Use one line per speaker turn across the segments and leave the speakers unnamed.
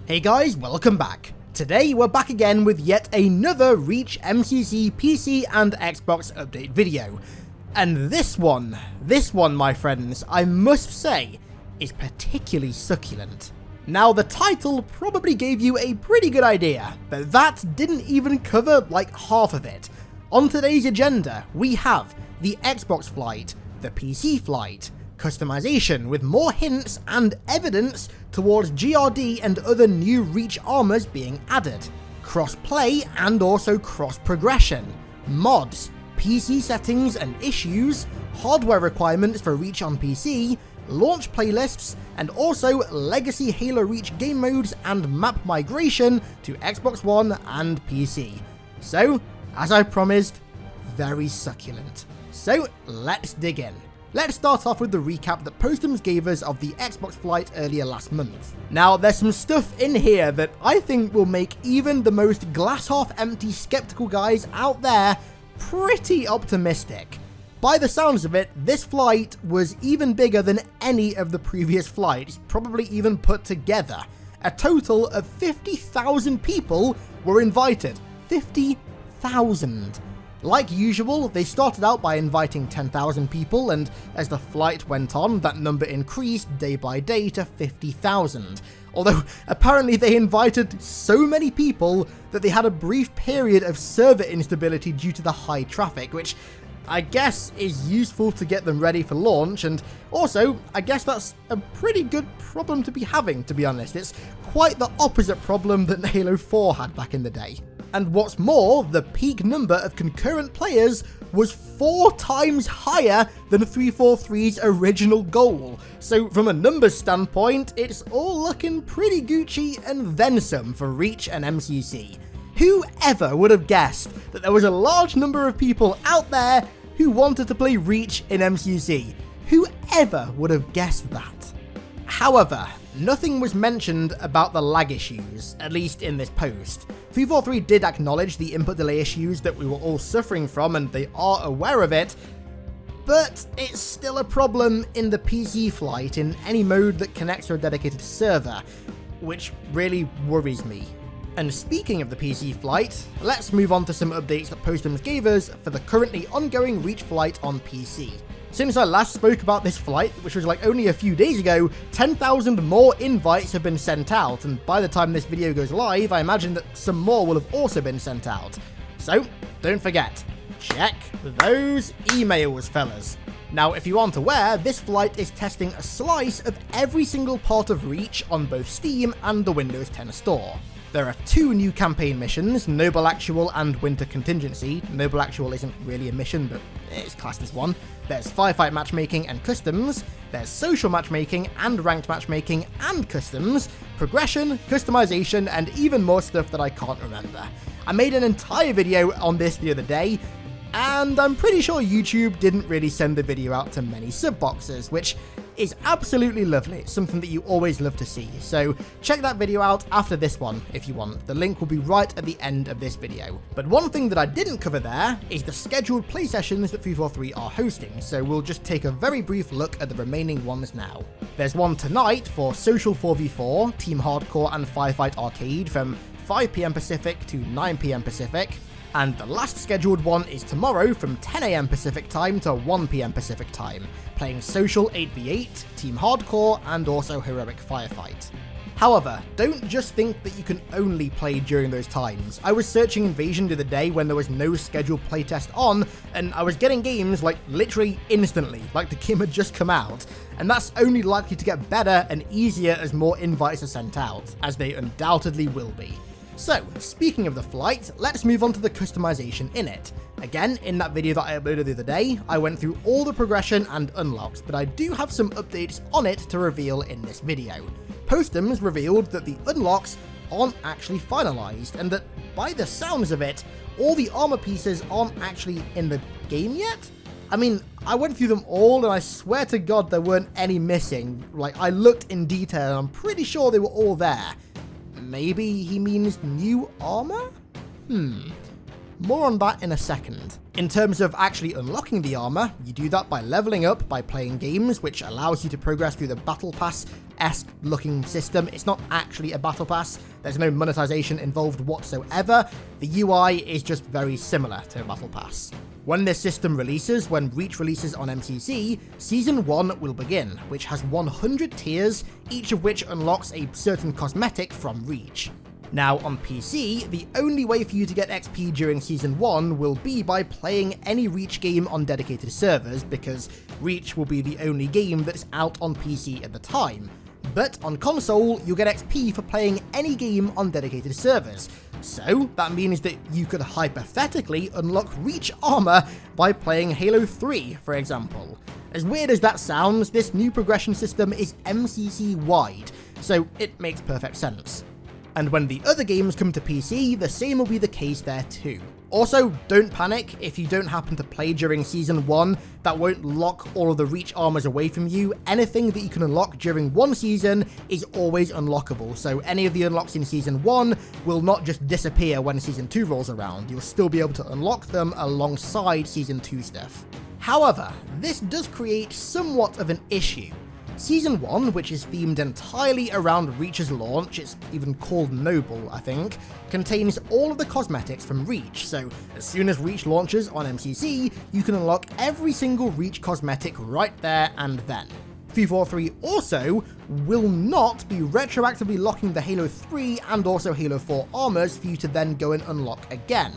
Hey guys, welcome back. Today we're back again with yet another Reach MCC PC and Xbox update video. And this one my friends, I must say, is particularly succulent. Now the title probably gave you a pretty good idea, but that didn't even cover like half of it. On today's agenda, we have the Xbox flight, the PC flight, customization with more hints and evidence towards GRD and other new Reach armors being added, cross-play and also cross-progression, mods, PC settings and issues, hardware requirements for Reach on PC, launch playlists, and also legacy Halo Reach game modes and map migration to Xbox One and PC. So, as I promised, very succulent. So, let's dig in. Let's start off with the recap that Postums gave us of the Xbox flight earlier last month. Now, there's some stuff in here that I think will make even the most glass-half-empty skeptical guys out there pretty optimistic. By the sounds of it, this flight was even bigger than any of the previous flights, probably even put together. A total of 50,000 people were invited. 50,000. Like usual, they started out by inviting 10,000 people, and as the flight went on, that number increased day by day to 50,000. Although, apparently they invited so many people that they had a brief period of server instability due to the high traffic, which I guess is useful to get them ready for launch, and also, I guess that's a pretty good problem to be having, to be honest. It's quite the opposite problem that Halo 4 had back in the day. And what's more, the peak number of concurrent players was 4 times higher than 343's original goal. So from a numbers standpoint, it's all looking pretty Gucci and then some for Reach and MCC. Who ever would have guessed that there was a large number of people out there who wanted to play Reach in MCC? Who ever would have guessed that? However, nothing was mentioned about the lag issues, at least in this post. 343 did acknowledge the input delay issues that we were all suffering from, and they are aware of it, but it's still a problem in the PC flight in any mode that connects to a dedicated server, which really worries me. And speaking of the PC flight, let's move on to some updates that Postums gave us for the currently ongoing Reach flight on PC. Since I last spoke about this flight, which was like only a few days ago, 10,000 more invites have been sent out, and by the time this video goes live, I imagine that some more will have also been sent out. So, don't forget, check those emails, fellas. Now, if you aren't aware, this flight is testing a slice of every single part of Reach on both Steam and the Windows 10 store. There are 2 new campaign missions, Noble Actual and Winter Contingency. Noble Actual isn't really a mission, but it's classed as one. There's firefight matchmaking and customs. There's social matchmaking and ranked matchmaking and customs, progression, customization, and even more stuff that I can't remember. I made an entire video on this the other day, and I'm pretty sure YouTube didn't really send the video out to many sub-boxers, which is absolutely lovely. It's something that you always love to see. So check that video out after this one if you want. The link will be right at the end of this video. But one thing that I didn't cover there is the scheduled play sessions that 343 are hosting, so we'll just take a very brief look at the remaining ones now. There's one tonight for Social 4v4, Team Hardcore and Firefight Arcade from 5 PM Pacific to 9 PM Pacific. And the last scheduled one is tomorrow from 10 AM Pacific time to 1 PM Pacific time, playing Social 8v8, Team Hardcore, and also Heroic Firefight. However, don't just think that you can only play during those times. I was searching Invasion the other day when there was no scheduled playtest on, and I was getting games like literally instantly, like the game had just come out. And that's only likely to get better and easier as more invites are sent out, as they undoubtedly will be. So, speaking of the flight, let's move on to the customization in it. Again, in that video that I uploaded the other day, I went through all the progression and unlocks, but I do have some updates on it to reveal in this video. Postums revealed that the unlocks aren't actually finalized, and that by the sounds of it, all the armor pieces aren't actually in the game yet? I mean, I went through them all, and I swear to God there weren't any missing. Like, I looked in detail, and I'm pretty sure they were all there. Maybe he means new armor? more on that in a second. In terms of actually unlocking the armor, you do that by leveling up, by playing games, which allows you to progress through the Battle Pass-esque looking system. It's not actually a Battle Pass, there's no monetization involved whatsoever. The UI is just very similar to a Battle Pass. When this system releases, when Reach releases on MCC, Season 1 will begin, which has 100 tiers, each of which unlocks a certain cosmetic from Reach. Now, on PC, the only way for you to get XP during Season 1 will be by playing any Reach game on dedicated servers, because Reach will be the only game that's out on PC at the time. But on console, you'll get XP for playing any game on dedicated servers. So that means that you could hypothetically unlock Reach armor by playing Halo 3, for example. As weird as that sounds, this new progression system is MCC wide, so it makes perfect sense. And when the other games come to PC, the same will be the case there too. Also, don't panic if you don't happen to play during Season 1, that won't lock all of the Reach armors away from you. Anything that you can unlock during one season is always unlockable, so any of the unlocks in Season 1 will not just disappear when Season 2 rolls around. You'll still be able to unlock them alongside Season 2 stuff. However, this does create somewhat of an issue. Season 1, which is themed entirely around Reach's launch, it's even called Noble, I think, contains all of the cosmetics from Reach, so as soon as Reach launches on MCC, you can unlock every single Reach cosmetic right there and then. 343 also will not be retroactively locking the Halo 3 and also Halo 4 armors for you to then go and unlock again.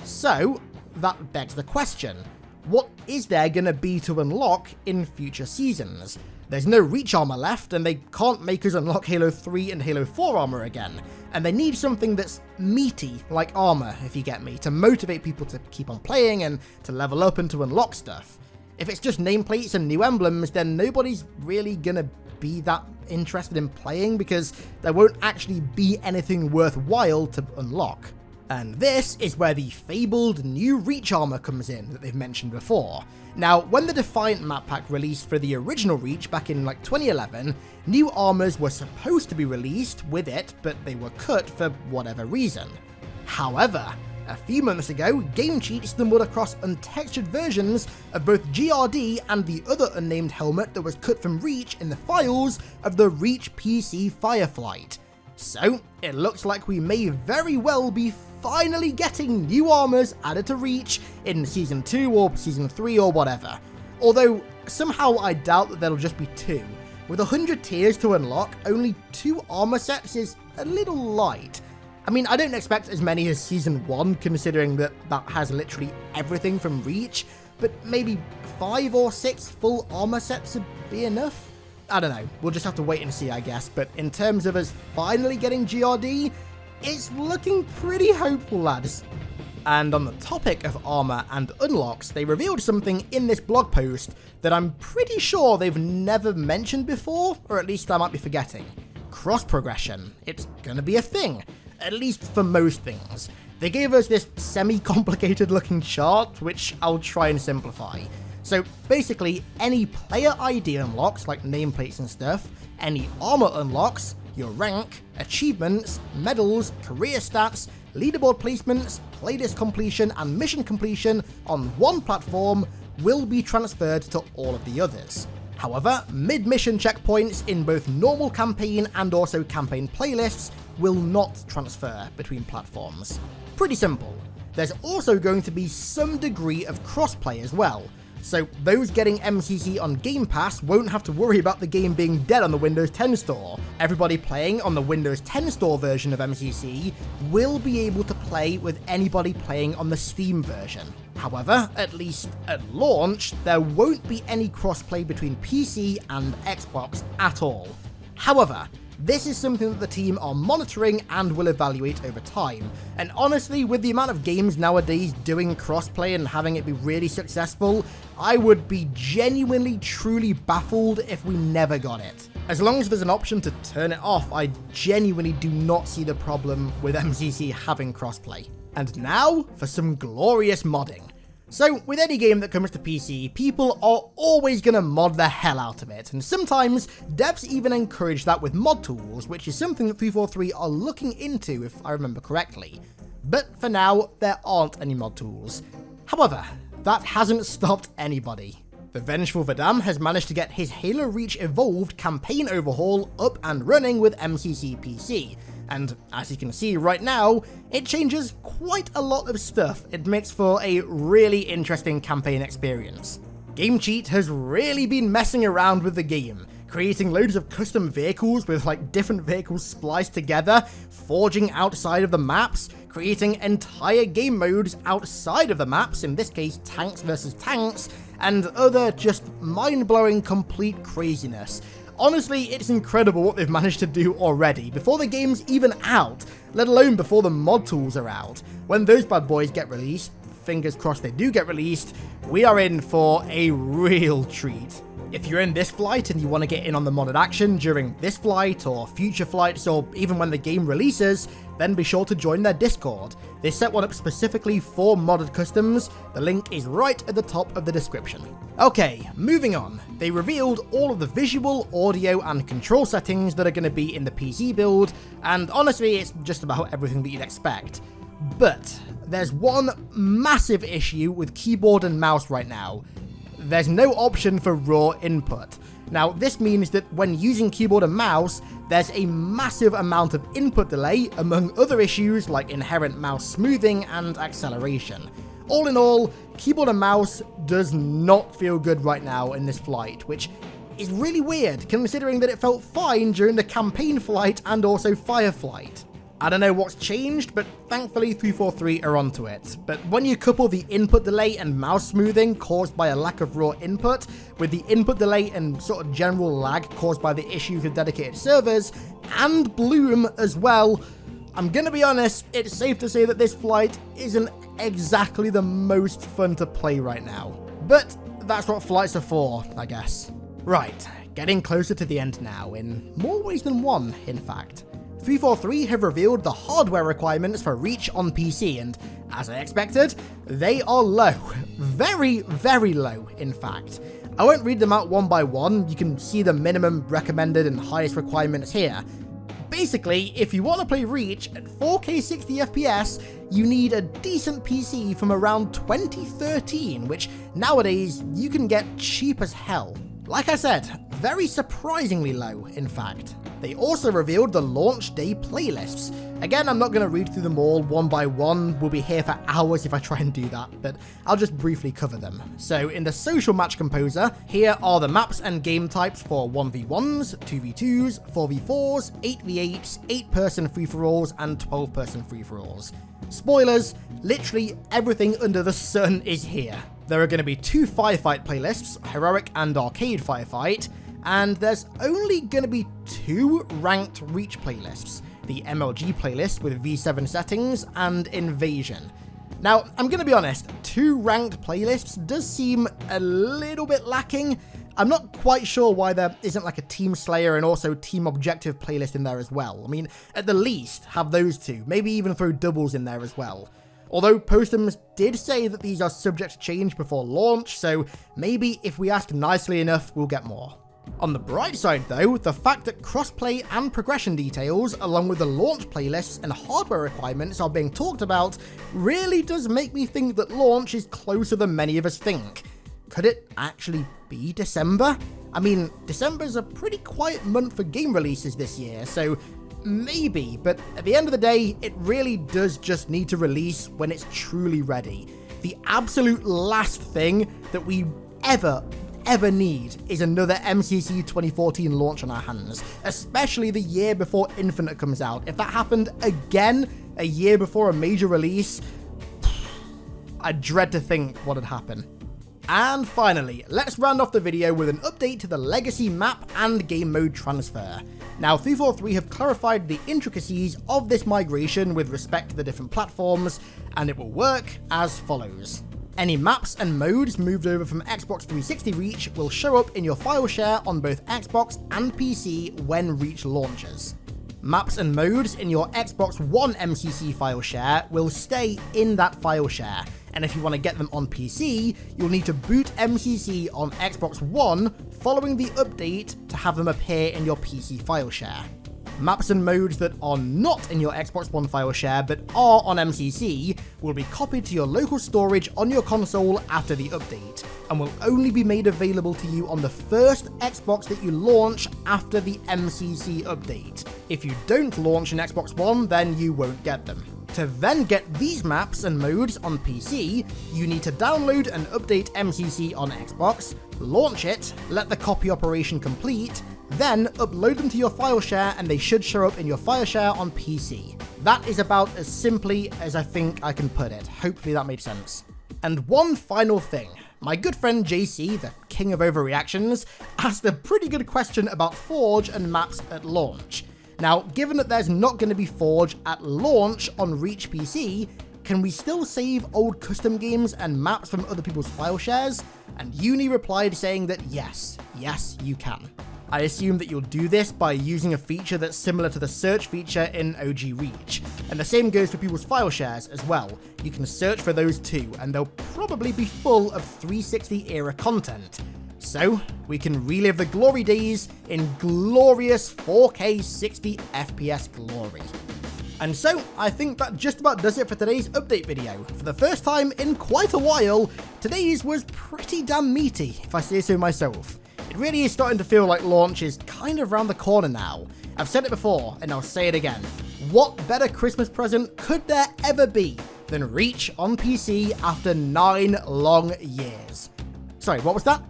So, that begs the question, what is there gonna be to unlock in future seasons? There's no Reach armor left, and they can't make us unlock Halo 3 and Halo 4 armor again, and they need something that's meaty, like armor, if you get me, to motivate people to keep on playing and to level up and to unlock stuff. If it's just nameplates and new emblems, then nobody's really gonna be that interested in playing, because there won't actually be anything worthwhile to unlock. And this is where the fabled new Reach armor comes in that they've mentioned before. Now, when the Defiant map pack released for the original Reach back in 2011, new armors were supposed to be released with it, but they were cut for whatever reason. However, a few months ago, Game Cheat stumbled across untextured versions of both GRD and the other unnamed helmet that was cut from Reach in the files of the Reach PC Fireflight. So, it looks like we may very well be finally getting new armors added to Reach in Season 2 or Season 3 or whatever. Although, somehow I doubt that there'll just be 2. With 100 tiers to unlock, only 2 armor sets is a little light. I mean, I don't expect as many as Season 1, considering that has literally everything from Reach, but maybe 5 or 6 full armor sets would be enough? I don't know, we'll just have to wait and see, I guess, but in terms of us finally getting GRD, it's looking pretty hopeful, lads. And on the topic of armor and unlocks, they revealed something in this blog post that I'm pretty sure they've never mentioned before, or at least I might be forgetting. Cross progression. It's gonna be a thing, at least for most things. They gave us this semi-complicated looking chart, which I'll try and simplify. So basically, any player ID unlocks, like nameplates and stuff, any armor unlocks, your rank, achievements, medals, career stats, leaderboard placements, playlist completion, and mission completion on one platform will be transferred to all of the others. However, mid-mission checkpoints in both normal campaign and also campaign playlists will not transfer between platforms. Pretty simple. There's also going to be some degree of crossplay as well. So those getting MCC on Game Pass won't have to worry about the game being dead on the Windows 10 store. Everybody playing on the Windows 10 store version of MCC will be able to play with anybody playing on the Steam version. However, at least at launch, there won't be any crossplay between PC and Xbox at all. However, this is something that the team are monitoring and will evaluate over time, and honestly, with the amount of games nowadays doing crossplay and having it be really successful, I would be genuinely truly baffled if we never got it. As long as there's an option to turn it off, I genuinely do not see the problem with MCC having crossplay. And now for some glorious modding. So, with any game that comes to PC, people are always gonna mod the hell out of it, and sometimes devs even encourage that with mod tools, which is something that 343 are looking into if I remember correctly. But for now, there aren't any mod tools. However, that hasn't stopped anybody. The vengeful Vadam has managed to get his Halo Reach Evolved campaign overhaul up and running with MCC PC, and as you can see right now, it changes quite a lot of stuff. It makes for a really interesting campaign experience. Game Cheat has really been messing around with the game, creating loads of custom vehicles with like different vehicles spliced together, forging outside of the maps, creating entire game modes outside of the maps, in this case tanks versus tanks, and other just mind-blowing complete craziness. Honestly, it's incredible what they've managed to do already, before the game's even out, let alone before the mod tools are out. When those bad boys get released, fingers crossed they do get released, we are in for a real treat. If you're in this flight and you want to get in on the modded action during this flight or future flights or even when the game releases, then be sure to join their Discord. They set one up specifically for modded customs. The link is right at the top of the description. Okay, moving on. They revealed all of the visual, audio and control settings that are going to be in the PC build, and honestly it's just about everything that you'd expect. But there's one massive issue with keyboard and mouse right now. There's no option for raw input. Now, this means that when using keyboard and mouse, there's a massive amount of input delay, among other issues like inherent mouse smoothing and acceleration. All in all, keyboard and mouse does not feel good right now in this flight, which is really weird considering that it felt fine during the campaign flight and also Fireflight. I don't know what's changed, but thankfully 343 are onto it. But when you couple the input delay and mouse smoothing caused by a lack of raw input, with the input delay and sort of general lag caused by the issues with dedicated servers, and Bloom as well, I'm gonna be honest, it's safe to say that this flight isn't exactly the most fun to play right now. But that's what flights are for, I guess. Right, getting closer to the end now, in more ways than one, in fact. 343 have revealed the hardware requirements for Reach on PC, and as I expected, they are low. Very, very low, in fact. I won't read them out one by one, you can see the minimum, recommended and highest requirements here. Basically, if you want to play Reach at 4K 60 FPS, you need a decent PC from around 2013, which nowadays you can get cheap as hell. Like I said, very surprisingly low, in fact. They also revealed the launch day playlists. Again, I'm not going to read through them all one by one, we'll be here for hours if I try and do that, but I'll just briefly cover them. So in the social match composer, here are the maps and game types for 1v1s, 2v2s, 4v4s, 8v8s, 8-person free-for-alls, and 12-person free-for-alls. Spoilers, literally everything under the sun is here. There are going to be 2 firefight playlists, Heroic and Arcade Firefight, and there's only going to be 2 ranked Reach playlists, the MLG playlist with V7 settings and Invasion. Now, I'm going to be honest, 2 ranked playlists does seem a little bit lacking. I'm not quite sure why there isn't like a Team Slayer and also Team Objective playlist in there as well. I mean, at the least, have those 2, maybe even throw doubles in there as well. Although Postums did say that these are subject to change before launch, so maybe if we ask nicely enough, we'll get more. On the bright side though, the fact that crossplay and progression details, along with the launch playlists and hardware requirements are being talked about, really does make me think that launch is closer than many of us think. Could it actually be December? I mean, December's a pretty quiet month for game releases this year, so maybe, but at the end of the day, it really does just need to release when it's truly ready. The absolute last thing that we ever need is another MCC 2014 launch on our hands, especially the year before Infinite comes out. If that happened again a year before a major release, I dread to think what would happen. And finally, let's round off the video with an update to the legacy map and game mode transfer. Now, 343 have clarified the intricacies of this migration with respect to the different platforms, and it will work as follows. Any maps and modes moved over from Xbox 360 Reach will show up in your file share on both Xbox and PC when Reach launches. Maps and modes in your Xbox One MCC file share will stay in that file share, and if you want to get them on PC, you'll need to boot MCC on Xbox One following the update to have them appear in your PC file share. Maps and modes that are not in your Xbox One file share but are on MCC will be copied to your local storage on your console after the update, and will only be made available to you on the first Xbox that you launch after the MCC update. If you don't launch an Xbox One, then you won't get them. To then get these maps and modes on PC, you need to download and update MCC on Xbox, launch it, let the copy operation complete, then upload them to your file share and they should show up in your file share on PC. That is about as simply as I think I can put it. Hopefully that made sense. And one final thing. My good friend JC, the king of overreactions, asked a pretty good question about Forge and maps at launch. Now, given that there's not going to be Forge at launch on Reach PC, can we still save old custom games and maps from other people's file shares? And Uni replied saying that yes, you can. I assume that you'll do this by using a feature that's similar to the search feature in OG Reach. And the same goes for people's file shares as well. You can search for those too, and they'll probably be full of 360 era content. So, we can relive the glory days in glorious 4K 60 FPS glory. And so, I think that just about does it for today's update video. For the first time in quite a while, today's was pretty damn meaty, if I say so myself. It really is starting to feel like launch is kind of around the corner now. I've said it before, and I'll say it again. What better Christmas present could there ever be than Reach on PC after 9 long years? Sorry, what was that?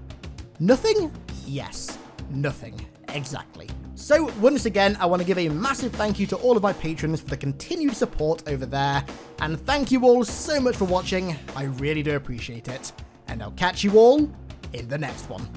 Nothing? Yes, nothing. Exactly. So, once again, I want to give a massive thank you to all of my patrons for the continued support over there, and thank you all so much for watching. I really do appreciate it, and I'll catch you all in the next one.